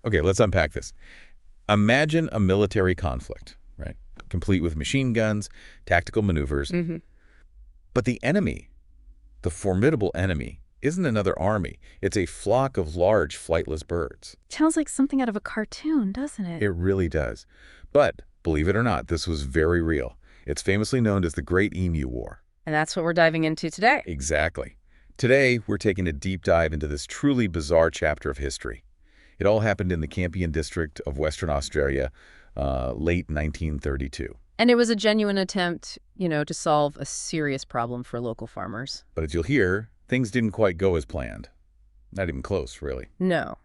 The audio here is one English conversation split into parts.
Okay, let's unpack this. Imagine a military conflict, right? Complete with machine guns, tactical maneuvers. But the enemy, the formidable enemy, isn't another army. It's a flock of large flightless birds. Sounds like something out of a cartoon, doesn't it? It really does. But, believe it or not, this was very real. It's famously known as the Great Emu War. And that's what we're diving into today. Exactly. Today, we're taking a deep dive into this truly bizarre chapter of history. It all happened in the Campion district of Western Australia, late 1932. And it was a genuine attempt, to solve a serious problem for local farmers. But as you'll hear, things didn't quite go as planned. Not even close, really. No.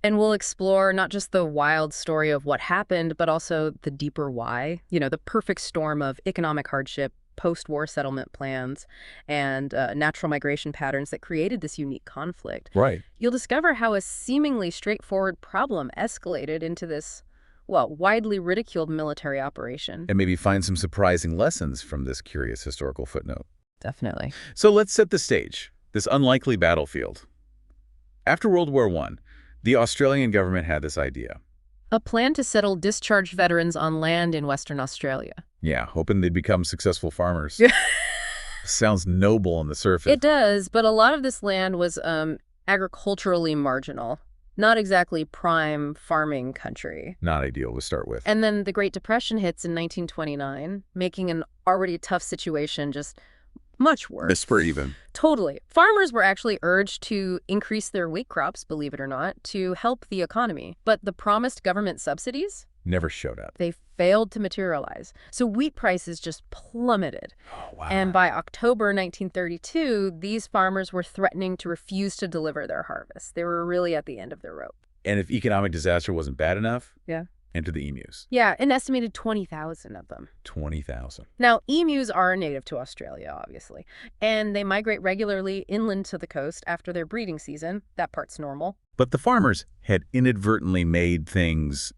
And we'll explore not just the wild story of what happened, but also the deeper why. The perfect storm of economic hardship, post-war settlement plans, and natural migration patterns that created this unique conflict. Right. You'll discover how a seemingly straightforward problem escalated into this, widely ridiculed military operation. And maybe find some surprising lessons from this curious historical footnote. Definitely. So let's set the stage, this unlikely battlefield. After World War I, the Australian government had this idea. A plan to settle discharged veterans on land in Western Australia. Yeah, hoping they'd become successful farmers. Sounds noble on the surface. It does, but a lot of this land was agriculturally marginal. Not exactly prime farming country. Not ideal to start with. And then the Great Depression hits in 1929, making an already tough situation just much worse. Whisper even. Totally. Farmers were actually urged to increase their wheat crops, believe it or not, to help the economy. But the promised government subsidies? Never showed up. They failed to materialize. So wheat prices just plummeted. Oh, wow. And by October 1932, these farmers were threatening to refuse to deliver their harvest. They were really at the end of their rope. And if economic disaster wasn't bad enough, Yeah. enter the emus. Yeah, an estimated 20,000 of them. 20,000. Now, emus are native to Australia, obviously, and they migrate regularly inland to the coast after their breeding season. That part's normal. But the farmers had inadvertently made things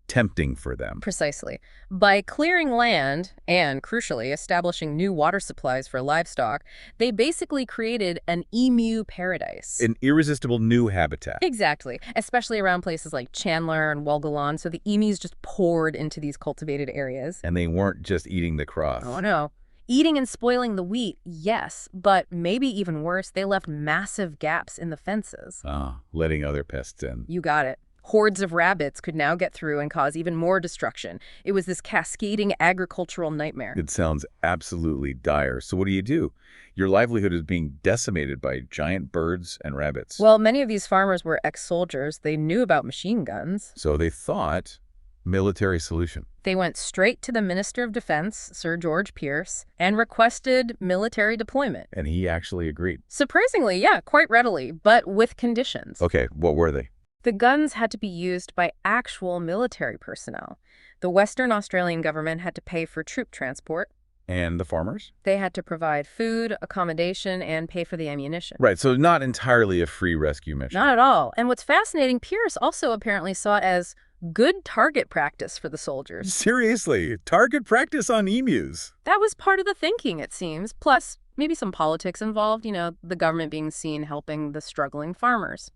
tempting for them. Precisely. By clearing land and, crucially, establishing new water supplies for livestock, they basically created an emu paradise. An irresistible new habitat. Exactly, especially around places like Chandler and Walgalan, so the emus just poured into these cultivated areas. And they weren't just eating the crop. Oh, no. Eating and spoiling the wheat, yes, but maybe even worse, they left massive gaps in the fences. Letting other pests in. You got it. Hordes of rabbits could now get through and cause even more destruction. It was this cascading agricultural nightmare. It sounds absolutely dire. So what do? Your livelihood is being decimated by giant birds and rabbits. Well, many of these farmers were ex-soldiers. They knew about machine guns. So they thought military solution. They went straight to the Minister of Defense, Sir George Pierce, and requested military deployment. And he actually agreed. Surprisingly, yeah, quite readily, but with conditions. Okay, what were they? The guns had to be used by actual military personnel. The Western Australian government had to pay for troop transport. And the farmers? They had to provide food, accommodation, and pay for the ammunition. Right, so not entirely a free rescue mission. Not at all. And what's fascinating, Pierce also apparently saw it as good target practice for the soldiers. Seriously, target practice on emus. That was part of the thinking, it seems. Plus, maybe some politics involved, the government being seen helping the struggling farmers.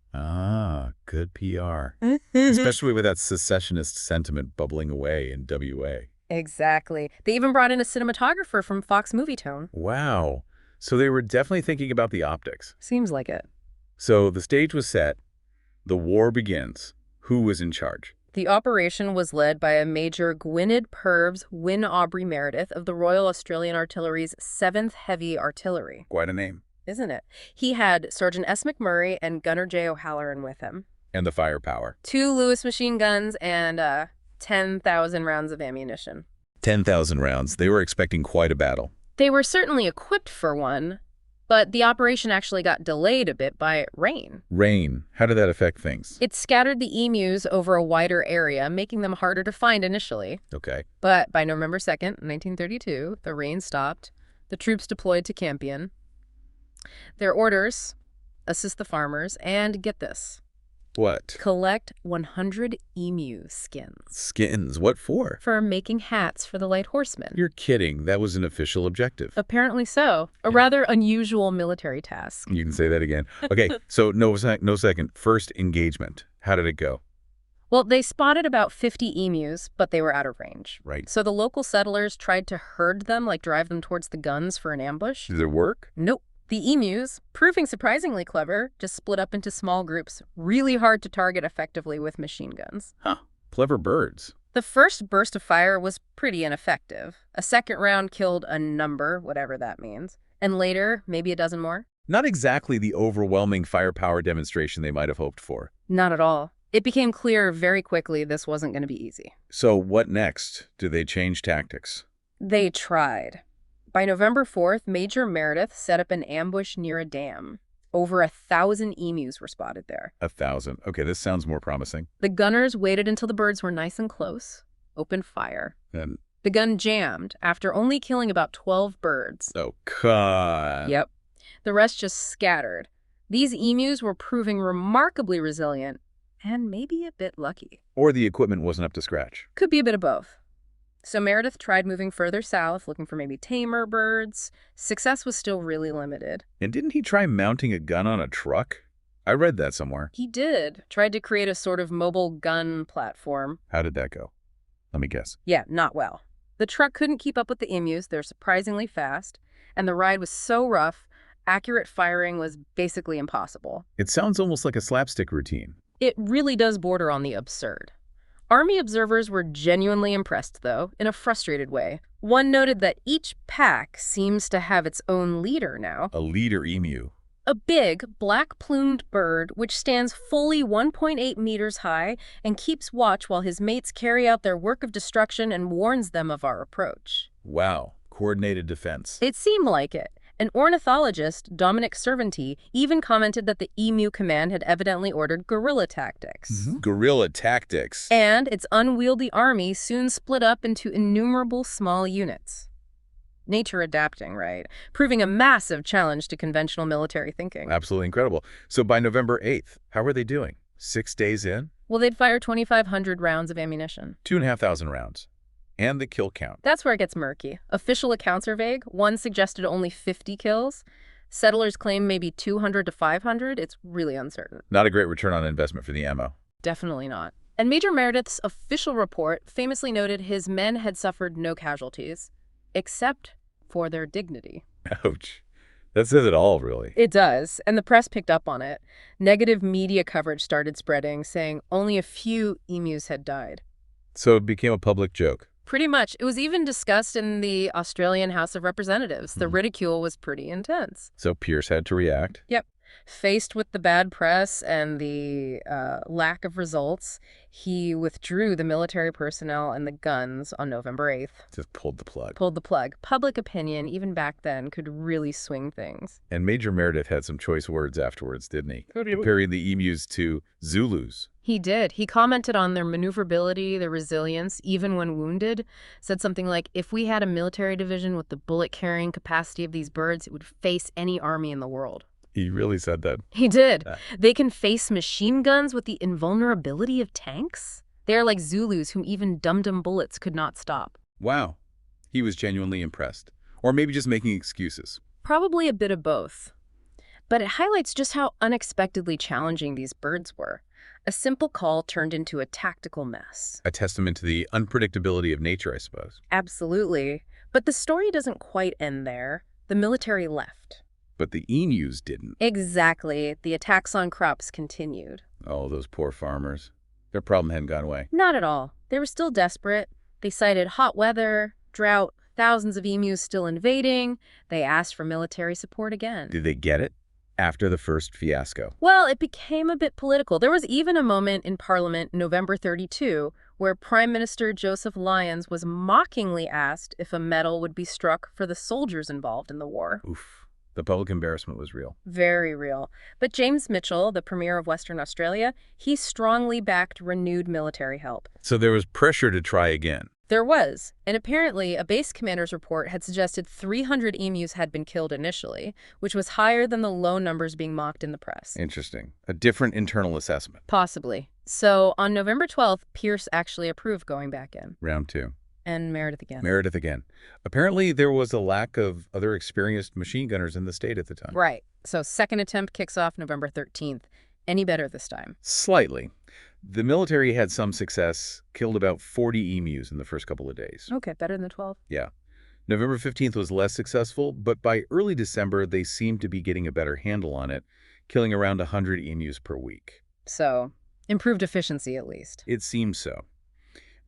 Good PR. Especially with that secessionist sentiment bubbling away in WA. Exactly. They even brought in a cinematographer from Fox Movie Tone. Wow. So they were definitely thinking about the optics. Seems like it. So the stage was set. The war begins. Who was in charge? The operation was led by a Major Gwynedd Purves Wyn Aubrey Meredith of the Royal Australian Artillery's 7th Heavy Artillery. Quite a name. Isn't it? He had Sergeant S. McMurray and Gunner J. O'Halloran with him. And the firepower. 2 Lewis machine guns and 10,000 rounds of ammunition. 10,000 rounds. They were expecting quite a battle. They were certainly equipped for one, but the operation actually got delayed a bit by rain. Rain. How did that affect things? It scattered the emus over a wider area, making them harder to find initially. Okay. But by November 2nd, 1932, the rain stopped. The troops deployed to Campion. Their orders: assist the farmers and, get this, What? collect 100 emu skins. Skins. What for? For making hats for the light horsemen. You're kidding. That was an official objective. Apparently so. A rather unusual military task. You can say that again. Okay, so no second. First engagement. How did it go? Well, they spotted about 50 emus, but they were out of range. Right. So the local settlers tried to herd them, like drive them towards the guns for an ambush. Did it work? Nope. The emus, proving surprisingly clever, just split up into small groups, really hard to target effectively with machine guns. Huh. Clever birds. The first burst of fire was pretty ineffective. A second round killed a number, whatever that means. And later, maybe a dozen more. Not exactly the overwhelming firepower demonstration they might have hoped for. Not at all. It became clear very quickly this wasn't going to be easy. So what next? Do they change tactics? They tried. By November 4th, Major Meredith set up an ambush near a dam. Over 1,000 emus were spotted there. 1,000. Okay, this sounds more promising. The gunners waited until the birds were nice and close, opened fire. And The gun jammed after only killing about 12 birds. oh, God. Yep. The rest just scattered. These emus were proving remarkably resilient and maybe a bit lucky. Or the equipment wasn't up to scratch. Could be a bit of both. So Meredith tried moving further south, looking for maybe tamer birds. Success was still really limited. And didn't he try mounting a gun on a truck? I read that somewhere. He did. Tried to create a sort of mobile gun platform. How did that go? Let me guess. Yeah, not well. The truck couldn't keep up with the emus. They're surprisingly fast. And the ride was so rough, accurate firing was basically impossible. It sounds almost like a slapstick routine. It really does border on the absurd. Army observers were genuinely impressed, though, in a frustrated way. One noted that each pack seems to have its own leader now. A leader emu. A big, black-plumed bird which stands fully 1.8 meters high and keeps watch while his mates carry out their work of destruction and warns them of our approach. Wow. Coordinated defense. It seemed like it. An ornithologist, Dominic Cervanti, even commented that the Emu Command had evidently ordered guerrilla tactics. Guerrilla tactics. And its unwieldy army soon split up into innumerable small units. Nature adapting, right? Proving a massive challenge to conventional military thinking. Absolutely incredible. So by November 8th, how are they doing? 6 days in? Well, they'd fire 2,500 rounds of ammunition. 2,500 rounds. And the kill count. That's where it gets murky. Official accounts are vague. One suggested only 50 kills. Settlers claim maybe 200 to 500. It's really uncertain. Not a great return on investment for the ammo. Definitely not. And Major Meredith's official report famously noted his men had suffered no casualties, except for their dignity. Ouch. That says it all, really. It does, and the press picked up on it. Negative media coverage started spreading, saying only a few emus had died. So it became a public joke. Pretty much. It was even discussed in the Australian House of Representatives. The ridicule was pretty intense. So Pierce had to react. Yep. Faced with the bad press and the lack of results, he withdrew the military personnel and the guns on November 8th. Just pulled the plug. Pulled the plug. Public opinion, even back then, could really swing things. And Major Meredith had some choice words afterwards, didn't he? Comparing the emus to Zulus. He did. He commented on their maneuverability, their resilience, even when wounded. Said something like, if we had a military division with the bullet-carrying capacity of these birds, it would face any army in the world. He really said that. He did. They can face machine guns with the invulnerability of tanks. They are like Zulus whom even dum-dum bullets could not stop. Wow. He was genuinely impressed. Or maybe just making excuses. Probably a bit of both. But it highlights just how unexpectedly challenging these birds were. A simple call turned into a tactical mess. A testament to the unpredictability of nature, I suppose. Absolutely. But the story doesn't quite end there. The military left. But the emus didn't. Exactly. The attacks on crops continued. Oh, those poor farmers. Their problem hadn't gone away. Not at all. They were still desperate. They cited hot weather, drought, thousands of emus still invading. They asked for military support again. Did they get it? After the first fiasco. Well, it became a bit political. There was even a moment in Parliament, November 32, where Prime Minister Joseph Lyons was mockingly asked if a medal would be struck for the soldiers involved in the war. Oof. The public embarrassment was real. Very real. But James Mitchell, the Premier of Western Australia, he strongly backed renewed military help. So there was pressure to try again. There was. And apparently, a base commander's report had suggested 300 emus had been killed initially, which was higher than the low numbers being mocked in the press. Interesting. A different internal assessment. Possibly. So on November 12th, Pierce actually approved going back in. Round 2. And Meredith again. Meredith again. Apparently, there was a lack of other experienced machine gunners in the state at the time. Right. So second attempt kicks off November 13th. Any better this time? Slightly. The military had some success, killed about 40 emus in the first couple of days. Okay, better than 12. Yeah. November 15th was less successful, but by early December, they seemed to be getting a better handle on it, killing around 100 emus per week. So, improved efficiency at least. It seems so.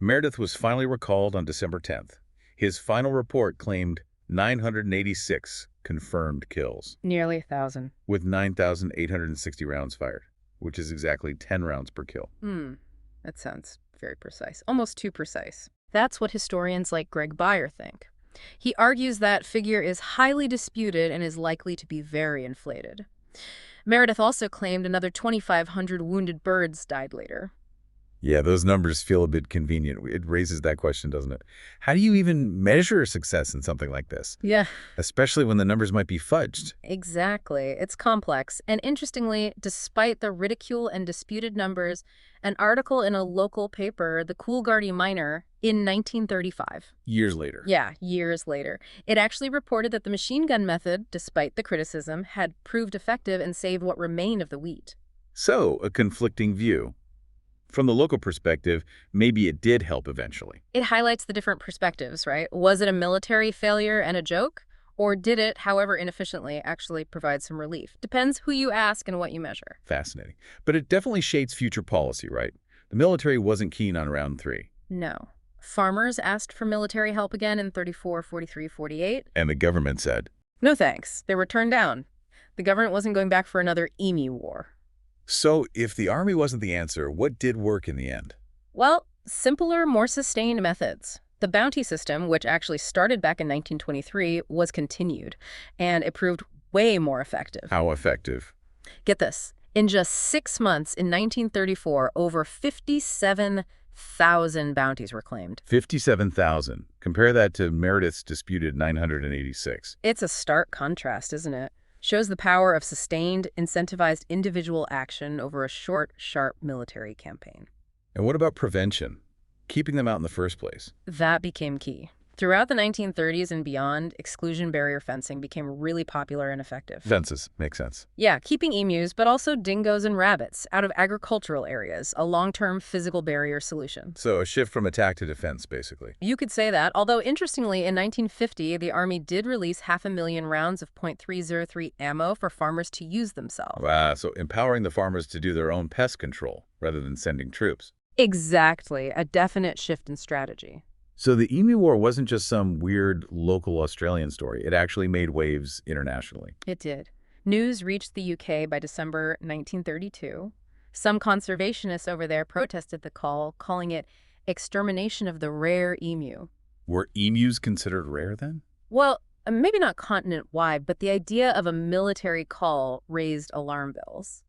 Meredith was finally recalled on December 10th. His final report claimed 986 confirmed kills, Nearly 1,000. with 9,860 rounds fired, which is exactly 10 rounds per kill. That sounds very precise. Almost too precise. That's what historians like Greg Beyer think. He argues that figure is highly disputed and is likely to be very inflated. Meredith also claimed another 2,500 wounded birds died later. Yeah, those numbers feel a bit convenient. It raises that question, doesn't it? How do you even measure success in something like this? Yeah. Especially when the numbers might be fudged. Exactly. It's complex. And interestingly, despite the ridicule and disputed numbers, an article in a local paper, the Coolgardie Miner, in 1935. Years later. Yeah, years later. It actually reported that the machine gun method, despite the criticism, had proved effective and saved what remained of the wheat. So, a conflicting view. From the local perspective, maybe it did help eventually. It highlights the different perspectives, right? Was it a military failure and a joke? Or did it, however inefficiently, actually provide some relief? Depends who you ask and what you measure. Fascinating. But it definitely shapes future policy, right? The military wasn't keen on round 3. No. Farmers asked for military help again in 34, 43, 48. And the government said, No thanks. They were turned down. The government wasn't going back for another Emu War. so if the army wasn't the answer, what did work in the end? Well, simpler, more sustained methods. The bounty system, which actually started back in 1923, was continued, and it proved way more effective. How effective? Get this. In just 6 months, in 1934, over 57,000 bounties were claimed. 57,000. Compare that to Meredith's disputed 986. It's a stark contrast, isn't it? Shows the power of sustained, incentivized individual action over a short, sharp military campaign. And what about prevention? Keeping them out in the first place. That became key. Throughout the 1930s and beyond, exclusion barrier fencing became really popular and effective. Fences. Makes sense. Yeah, keeping emus, but also dingoes and rabbits out of agricultural areas, a long-term physical barrier solution. So a shift from attack to defense, basically. You could say that, although interestingly, in 1950, the Army did release 500,000 rounds of .303 ammo for farmers to use themselves. Wow, so empowering the farmers to do their own pest control rather than sending troops. Exactly, a definite shift in strategy. So the Emu War wasn't just some weird local Australian story. It actually made waves internationally. It did. News reached the UK by December 1932. Some conservationists over there protested the call, calling it extermination of the rare emu. Were emus considered rare then? Well, maybe not continent-wide, but the idea of a military call raised alarm bells.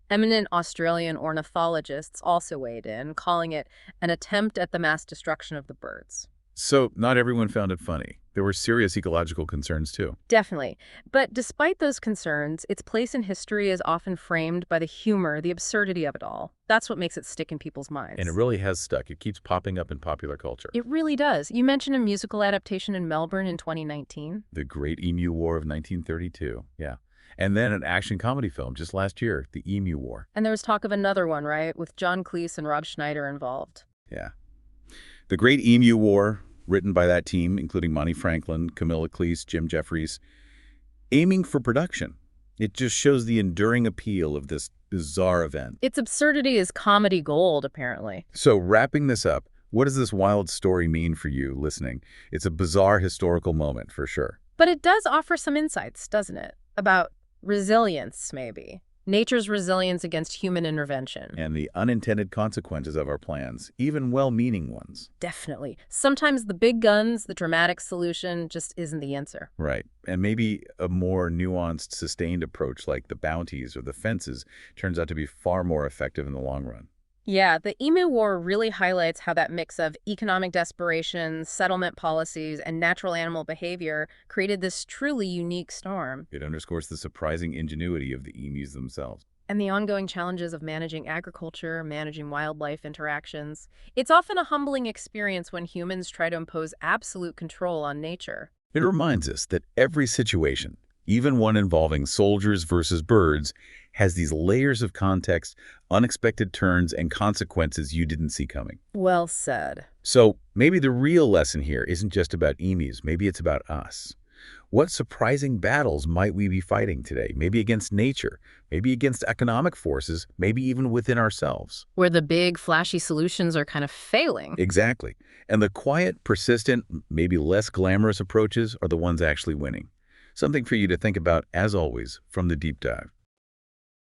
Eminent Australian ornithologists also weighed in, calling it an attempt at the mass destruction of the birds. So not everyone found it funny. There were serious ecological concerns too. Definitely. But despite those concerns, its place in history is often framed by the humor, the absurdity of it all. That's what makes it stick in people's minds. And it really has stuck. It keeps popping up in popular culture. It really does. You mentioned a musical adaptation in Melbourne in 2019. The Great Emu War of 1932. Yeah. And then an action comedy film just last year, The Emu War. And there was talk of another one, right, with John Cleese and Rob Schneider involved. Yeah. The Great Emu War, written by that team, including Monty Franklin, Camilla Cleese, Jim Jeffries, aiming for production. It just shows the enduring appeal of this bizarre event. Its absurdity is comedy gold, apparently. So wrapping this up, what does this wild story mean for you listening? It's a bizarre historical moment, for sure. But it does offer some insights, doesn't it? About resilience, maybe. Nature's resilience against human intervention. And the unintended consequences of our plans, even well-meaning ones. Definitely. Sometimes the big guns, the dramatic solution, just isn't the answer. Right. And maybe a more nuanced, sustained approach like the bounties or the fences turns out to be far more effective in the long run. Yeah, the Emu War really highlights how that mix of economic desperation, settlement policies, and natural animal behavior created this truly unique storm. It underscores the surprising ingenuity of the emus themselves. And the ongoing challenges of managing agriculture, managing wildlife interactions. It's often a humbling experience when humans try to impose absolute control on nature. It reminds us that every situation, Even one involving soldiers versus birds has these layers of context, unexpected turns, and consequences you didn't see coming. Well said. So maybe the real lesson here isn't just about emus, maybe it's about us. What surprising battles might we be fighting today? Maybe against nature, maybe against economic forces, maybe even within ourselves. Where the big, flashy solutions are kind of failing. Exactly. And the quiet, persistent, maybe less glamorous approaches are the ones actually winning. Something for you to think about, as always, from the deep dive.